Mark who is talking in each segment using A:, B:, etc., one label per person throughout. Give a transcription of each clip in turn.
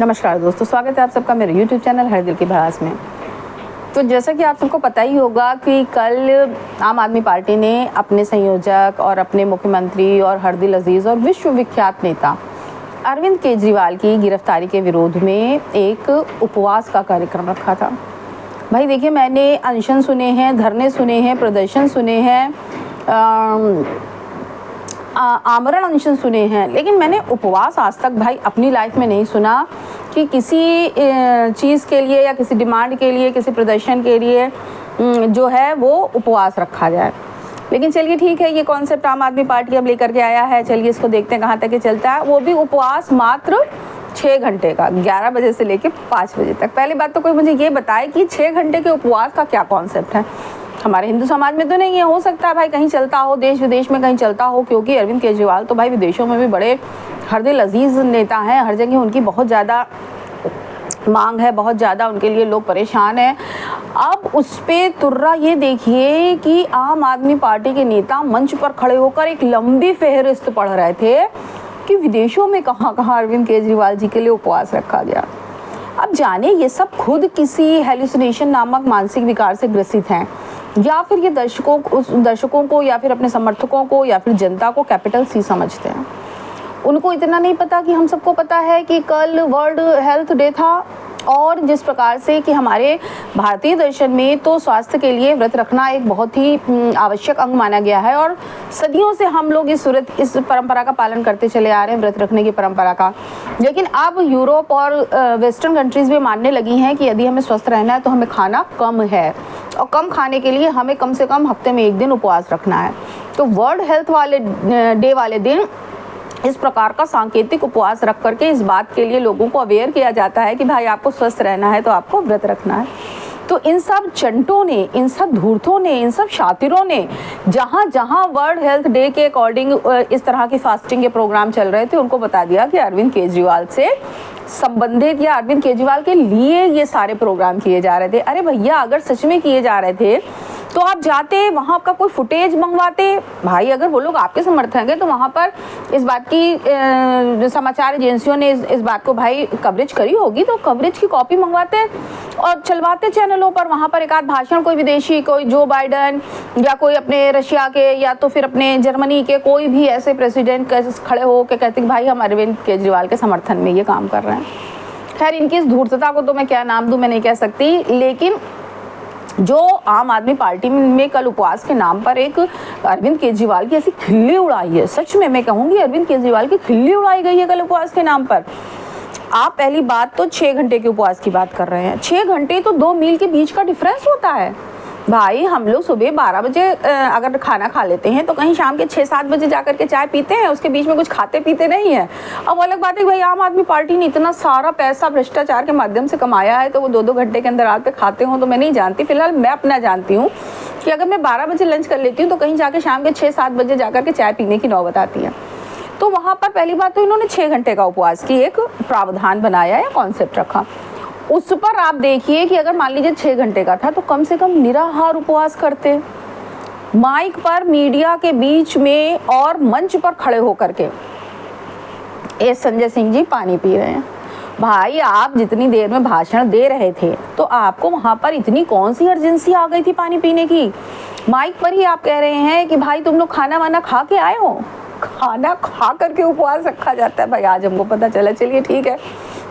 A: नमस्कार दोस्तों, स्वागत है आप सबका मेरे YouTube चैनल हर दिल की भड़ास में। तो जैसा कि आप सबको पता ही होगा कि कल आम आदमी पार्टी ने अपने संयोजक और अपने मुख्यमंत्री और हर दिल अजीज़ और विश्वविख्यात नेता अरविंद केजरीवाल की गिरफ्तारी के विरोध में एक उपवास का कार्यक्रम रखा था। भाई देखिए, मैंने अनशन सुने हैं, धरने सुने हैं, प्रदर्शन सुने हैं, आमरण अनशन सुने हैं, लेकिन मैंने उपवास आज तक भाई अपनी लाइफ में नहीं सुना कि किसी चीज़ के लिए या किसी डिमांड के लिए, किसी प्रदर्शन के लिए जो है वो उपवास रखा जाए। लेकिन चलिए ठीक है, ये कॉन्सेप्ट आम आदमी पार्टी अब लेकर के आया है, चलिए इसको देखते हैं कहाँ तक ये चलता है। वो भी उपवास मात्र 6 घंटे का, 11 बजे से लेकर 5 बजे तक। पहली बात तो कोई मुझे ये बताए कि 6 घंटे के उपवास का क्या कॉन्सेप्ट है। हमारे हिंदू समाज में तो नहीं है, हो सकता है भाई कहीं चलता हो, देश विदेश में कहीं चलता हो, क्योंकि अरविंद केजरीवाल तो भाई विदेशों में भी बड़े हर दिल अजीज़ नेता हैं। हर जगह उनकी बहुत ज़्यादा मांग है, बहुत ज़्यादा उनके लिए लोग परेशान हैं। अब उस पर तुर्रा ये देखिए कि आम आदमी पार्टी के नेता मंच पर खड़े होकर एक लंबी फहरिस्त पढ़ रहे थे कि विदेशों में कहाँ कहाँ अरविंद केजरीवाल जी के लिए उपवास रखा गया। अब जाने ये सब खुद किसी हेलुसिनेशन नामक मानसिक विकार से ग्रसित हैं, या फिर ये दर्शकों को या फिर अपने समर्थकों को या फिर जनता को कैपिटल सी समझते हैं। उनको इतना नहीं पता कि हम सबको पता है कि कल वर्ल्ड हेल्थ डे था, और जिस प्रकार से कि हमारे भारतीय दर्शन में तो स्वास्थ्य के लिए व्रत रखना एक बहुत ही आवश्यक अंग माना गया है, और सदियों से हम लोग इस परंपरा का पालन करते चले आ रहे हैं, व्रत रखने की परंपरा का। लेकिन अब यूरोप और वेस्टर्न कंट्रीज़ भी मानने लगी हैं कि यदि हमें स्वस्थ रहना है तो हमें खाना कम है, और कम खाने के लिए हमें कम से कम हफ्ते में 1 दिन उपवास रखना है। तो वर्ल्ड हेल्थ डे वाले दिन इस प्रकार का सांकेतिक उपवास रख करके इस बात के लिए लोगों को अवेयर किया जाता है कि भाई आपको स्वस्थ रहना है तो आपको व्रत रखना है। तो इन सब चंटों ने, इन सब धूर्तों ने, इन सब शातिरों ने जहाँ जहाँ वर्ल्ड हेल्थ डे के अकॉर्डिंग इस तरह की फास्टिंग के प्रोग्राम चल रहे थे, उनको बता दिया कि अरविंद केजरीवाल से संबंधित या अरविंद केजरीवाल के लिए ये सारे प्रोग्राम किए जा रहे थे। अरे भैया, अगर सच में किए जा रहे थे तो आप जाते वहाँ आपका कोई फुटेज मंगवाते। भाई अगर वो लोग आपके समर्थक हैं तो वहाँ पर इस बात की समाचार एजेंसियों ने इस बात को भाई कवरेज करी होगी, तो कवरेज की कॉपी मंगवाते और चलवाते चैनलों पर। वहाँ पर एक आध भाषण कोई विदेशी, कोई जो बाइडन या कोई अपने रशिया के या तो फिर अपने जर्मनी के कोई भी ऐसे प्रेसिडेंट खड़े हो के कहते कि भाई हम अरविंद केजरीवाल के समर्थन में ये काम कर रहे हैं। खैर, इनकी इस धूर्तता को तो मैं क्या नाम दूँ, मैं नहीं कह सकती। लेकिन जो आम आदमी पार्टी में कल उपवास के नाम पर एक अरविंद केजरीवाल की ऐसी खिल्ली उड़ाई है, सच में मैं कहूँगी अरविंद केजरीवाल की खिल्ली उड़ाई गई है कल उपवास के नाम पर। आप पहली बात तो 6 घंटे के उपवास की बात कर रहे हैं। 6 घंटे तो 2 मील के बीच का डिफरेंस होता है। भाई हम लोग सुबह 12 बजे अगर खाना खा लेते हैं तो कहीं शाम के 6-7 बजे जाकर के चाय पीते हैं, उसके बीच में कुछ खाते पीते नहीं हैं। अब अलग बात है कि भाई आम आदमी पार्टी ने इतना सारा पैसा भ्रष्टाचार के माध्यम से कमाया है, तो वो 2-2 घंटे के अंदर रात पे खाते हों तो मैं नहीं जानती। फिलहाल मैं अपना जानती हूँ कि अगर मैं 12 बजे लंच कर लेती हूँ तो कहीं जाके शाम के 6-7 बजे जाकर के चाय पीने की नौबत आती है। तो वहाँ पर पहली बात तो इन्होंने 6 घंटे का उपवास की एक प्रावधान बनाया या कॉन्सेप्ट रखा। उस पर आप देखिए कि अगर मान लीजिए 6 घंटे का था तो कम से कम निराहार उपवास करते, माइक पर मीडिया के बीच में और मंच पर खड़े होकर के। संजय सिंह जी पानी पी रहे हैं। भाई आप जितनी देर में भाषण दे रहे थे तो आपको वहाँ पर इतनी कौन सी अर्जेंसी आ गई थी पानी पीने की? माइक पर ही आप कह रहे हैं कि भाई तुम लोग खाना वाना खा के आए हो। खाना खा करके उपवास रखा जाता है भाई, आज हमको पता चला। चलिए ठीक है,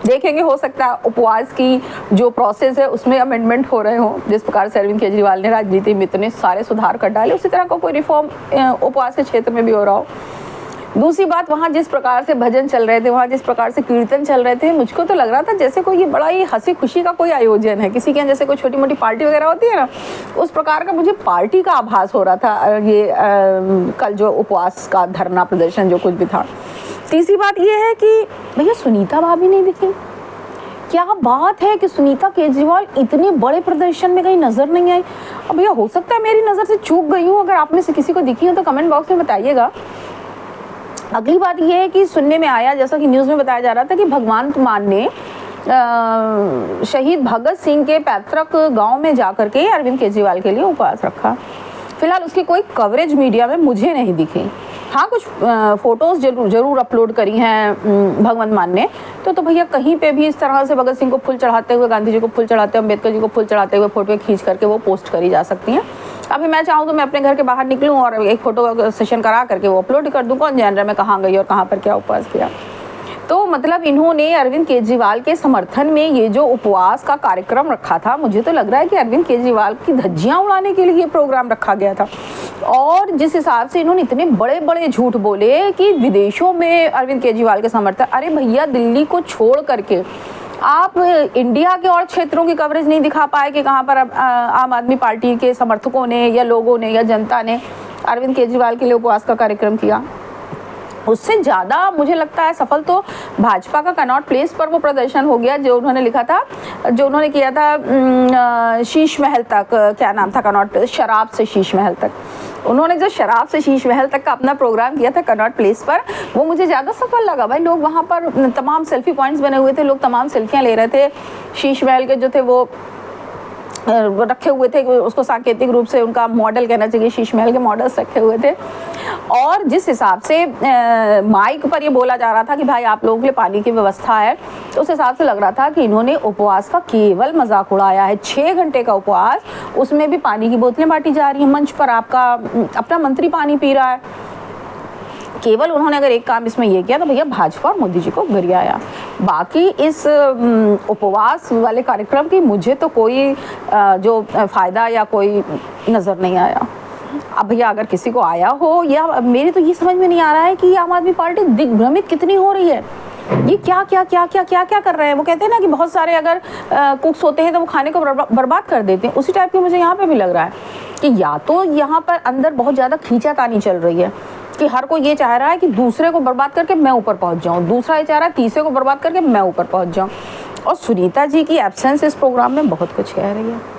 A: देखेंगे, हो सकता है उपवास की जो प्रोसेस है उसमें अमेंडमेंट हो रहे हो। जिस प्रकार से अरविंद केजरीवाल ने राजनीति में इतने सारे सुधार कर डाले, उसी तरह का कोई रिफॉर्म उपवास के क्षेत्र में भी हो रहा हो। दूसरी बात, वहाँ जिस प्रकार से भजन चल रहे थे, वहाँ जिस प्रकार से कीर्तन चल रहे थे, मुझको तो लग रहा था जैसे कोई ये बड़ा ही हंसी खुशी का कोई आयोजन है। किसी के यहाँ जैसे कोई छोटी मोटी पार्टी वगैरह होती है ना, उस प्रकार का मुझे पार्टी का आभास हो रहा था ये कल जो उपवास का धरना प्रदर्शन जो कुछ भी था। तीसरी बात ये है कि भैया सुनीता भाभी नहीं दिखी। क्या बात है कि सुनीता केजरीवाल इतने बड़े प्रदर्शन में कहीं नज़र नहीं आई। अब भैया हो सकता है मेरी नज़र से चूक गई हूँ, अगर आप में से किसी को दिखी हो तो कमेंट बॉक्स में बताइएगा। अगली बात यह है कि सुनने में आया, जैसा कि न्यूज़ में बताया जा रहा था, कि भगवंत मान ने शहीद भगत सिंह के पैतृक गांव में जाकर के अरविंद केजरीवाल के लिए उपवास रखा। फिलहाल उसकी कोई कवरेज मीडिया में मुझे नहीं दिखी। हाँ कुछ फ़ोटोज़ ज़रूर अपलोड करी हैं भगवंत मान ने। तो भैया कहीं पे भी इस तरह से भगत सिंह को फूल चढ़ाते हुए, गांधी जी को फूल चढ़ाते हुए, अम्बेडकर जी को फूल चढ़ाते हुए फ़ोटो खींच करके वो पोस्ट करी जा सकती हैं। अभी मैं चाहूँ तो मैं अपने घर के बाहर निकलूँ और एक फ़ोटो सेशन करा करके वो अपलोड कर दूँ, कौन जान रहा मैं कहाँ गई और कहाँ पर क्या उपवास किया। तो मतलब इन्होंने अरविंद केजरीवाल के समर्थन में ये जो उपवास का कार्यक्रम रखा था, मुझे तो लग रहा है कि अरविंद केजरीवाल की धज्जियां उड़ाने के लिए ये प्रोग्राम रखा गया था। और जिस हिसाब से इन्होंने इतने बड़े बड़े झूठ बोले कि विदेशों में अरविंद केजरीवाल के समर्थक, अरे भैया दिल्ली को छोड़ करके आप इंडिया के और क्षेत्रों की कवरेज नहीं दिखा पाए कि कहाँ पर आम आदमी पार्टी के समर्थकों ने या लोगों ने या जनता ने अरविंद केजरीवाल के लिए उपवास का कार्यक्रम किया। उससे ज़्यादा मुझे लगता है सफल तो भाजपा का कनॉट प्लेस पर वो प्रदर्शन हो गया, जो उन्होंने लिखा था, जो उन्होंने किया था शीश महल तक, क्या नाम था, कनॉट शराब से शीश महल तक। उन्होंने जो शराब से शीश महल तक का अपना प्रोग्राम किया था कनॉट प्लेस पर, वो मुझे ज़्यादा सफल लगा। भाई लोग वहाँ पर तमाम सेल्फी पॉइंट्स बने हुए थे, लोग तमाम सेल्फियाँ ले रहे थे, शीश महल के जो थे वो रखे हुए थे, उसको सांकेतिक रूप से उनका मॉडल कहना चाहिए, शीश महल के मॉडल्स रखे हुए थे। और जिस हिसाब से माइक पर ये बोला जा रहा था कि भाई आप लोगों के लिए पानी की व्यवस्था है, तो उस हिसाब से लग रहा था कि इन्होंने उपवास का केवल मजाक उड़ाया है। 6 घंटे का उपवास, उसमें भी पानी की बोतलें बांटी जा रही हैं, मंच पर आपका अपना मंत्री पानी पी रहा है। केवल उन्होंने अगर एक काम इसमें ये किया तो भैया भाजपा और मोदी जी को गरियाया। बाकी इस उपवास वाले कार्यक्रम की मुझे तो कोई जो फ़ायदा या कोई नज़र नहीं आया। अब भैया अगर किसी को आया हो, या मेरी तो ये समझ में नहीं आ रहा है कि आम आदमी पार्टी दिग्भ्रमित कितनी हो रही है। ये क्या क्या क्या क्या क्या क्या कर रहे हैं। वो कहते हैं ना कि बहुत सारे अगर कुक्स होते हैं तो वो खाने को बर्बाद कर देते हैं, उसी टाइप की मुझे यहाँ पे भी लग रहा है कि या तो यहाँ पर अंदर बहुत ज़्यादा खींचातानी चल रही है कि हर कोई ये चाह रहा है कि दूसरे को बर्बाद करके मैं ऊपर पहुँच जाऊँ, दूसरा ये चाह रहा है तीसरे को बर्बाद करके मैं ऊपर पहुँच जाऊँ। और सुनीता जी की एब्सेंस इस प्रोग्राम में बहुत कुछ कह रही है।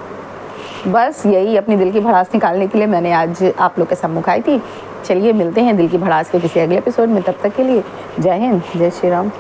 A: बस यही अपनी दिल की भड़ास निकालने के लिए मैंने आज आप लोग के सम्मुख आई थी। चलिए मिलते हैं दिल की भड़ास के किसी अगले एपिसोड में, तब तक के लिए जय हिंद, जय श्री राम।